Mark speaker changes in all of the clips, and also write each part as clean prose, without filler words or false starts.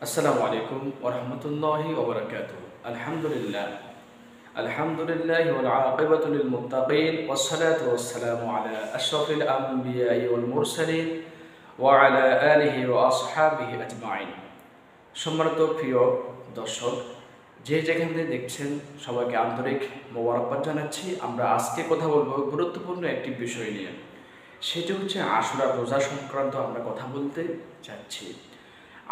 Speaker 1: আসসালামু আলাইকুম ওয়া রাহমাতুল্লাহি ওয়া বারাকাতুহু। আলহামদুলিল্লাহ ওয়াল আকিবাতু লিল মুত্তাকিন ওয়াস সালাতু ওয়াস সালামু আলা আশরাফিল আমবিয়াই ওয়াল মুরসালিন ওয়া আলা আলিহি ওয়া আসহাবিহি আজমাইন। সম্মানিত প্রিয় দর্শক, যে যেখান থেকে দেখছেন সবাইকে আন্তরিক মোবারকবাদ জানাচ্ছি। আমরা আজকে কথা বলবো গুরুত্বপূর্ণ একটি বিষয় নিয়ে, সেটি হচ্ছে আশুরা রোজা সংক্রান্ত আমরা কথা বলতে চাচ্ছি।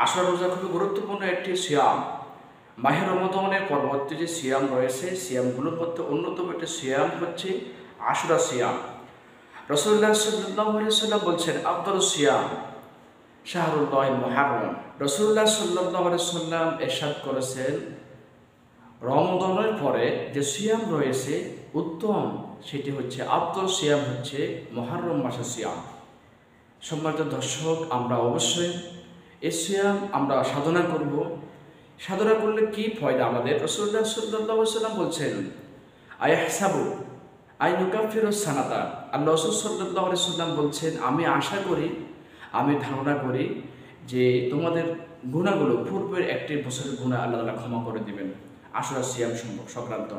Speaker 1: আশুরা রোজা খুবই গুরুত্বপূর্ণ একটি সিয়াম। মাহে রমজানের পরবর্তী যে সিয়াম রয়েছে, সিয়ামগুলোর মধ্যে অন্যতম একটি সিয়াম হচ্ছে আশুরা সিয়াম। রাসূলুল্লাহ সাল্লাল্লাহু আলাইহি ওয়াসাল্লাম বলছেন, আফদালুস সিয়াম শাহরুল্লাহিল মুহাররম। রাসূলুল্লাহ সাল্লাল্লাহু আলাইহি ওয়াসাল্লাম ইরশাদ করেছেন, রমজানের পরে যে সিয়াম রয়েছে উত্তম, সেটি হচ্ছে আফদল সিয়াম হচ্ছে মুহাররম মাসের সিয়াম। সম্মানিত দর্শক, আমরা অবশ্যই এই সিয়াম আমরা সাধনা করব। সাধনা করলে কি ফায়দা আমাদের? রাসূলুল্লাহ সাল্লাল্লাহু আলাইহি ওয়াসাল্লাম বলছেন, আয়াহসাবু আইয়ুকাফিরুস সানাতা। আল্লাহ রাসূল সাল্লাল্লাহু আলাইহি ওয়াসাল্লাম বলছেন, আমি আশা করি, আমি ধারণা করি যে তোমাদের গুনাহগুলো, পূর্বের একটি বছরের গুনাহ আল্লাহ তাআলা ক্ষমা করে দিবেন আশুরা সিয়াম সংক্রান্ত।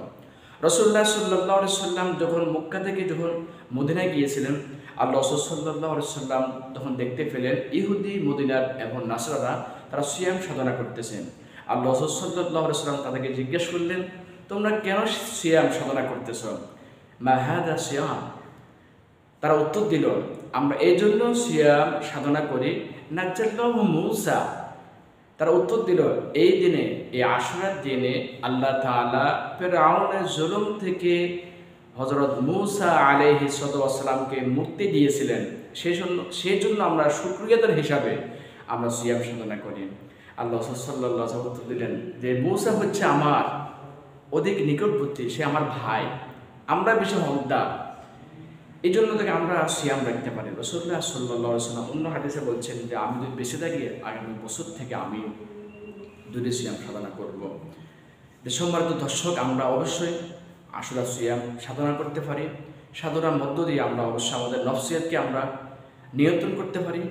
Speaker 1: রাসূলুল্লাহ সাল্লাল্লাহু আলাইহি ওয়াসাল্লাম যখন মক্কা থেকে মদিনায় গিয়েছিলেন, আল্লাহ রাসূল সাল্লাল্লাহু আলাইহি ওয়াসাল্লাম তখন দেখতে পেলেন ইহুদি মদিনার এবং নাসরারা তারা সিয়াম সাধনা করতেছেন। আল্লাহ রাসূল সাল্লাল্লাহু আলাইহি ওয়াসাল্লাম তাদেরকে জিজ্ঞেস করলেন, তোমরা কেন সিয়াম সাধনা করতেছ? মা হাযা সিয়াম। তারা উত্তর দিল, আমরা এই জন্য সিয়াম সাধনা করি, নাজ্জাল্লাহু মূসা। তারা উত্তর দিল, এই দিনে, এই আশুরার দিনে আল্লাহ তাআলা ফিরআউনের জুলুম থেকে হযরত মূসা আলাইহিস সালামকে মুক্তি দিয়েছিলেন। সেই জন্য আমরা শুকরিয়াদার হিসাবে আমরা সিয়াম সাধনা করি। আল্লাহ সাল্লাল্লাহু আলাইহি ওয়াসাল্লাম উত্তর দিলেন যে মূসা হচ্ছে আমার অধিক নিকটবর্তী, সে আমার ভাই, আমরা বেশি হকদার, এই জন্য থেকে আমরা সিয়াম রাখতে পারি। রাসূলুল্লাহ সাল্লাল্লাহু আলাইহি ওয়াসাল্লাম অন্য হাদিসে বলছেন যে আমি যদি বেঁচে থাকি আগামী বছর থেকে আমি দুটি সিয়াম সাধনা করব। সম্মানিত দর্শক, আমরা অবশ্যই আশুরা সিয়াম সাধনা করতে পারি। সাধনার মধ্য দিয়ে আমরা অবশ্যই আমাদের নফসিয়াতকে আমরা নিয়ন্ত্রণ করতে পারি।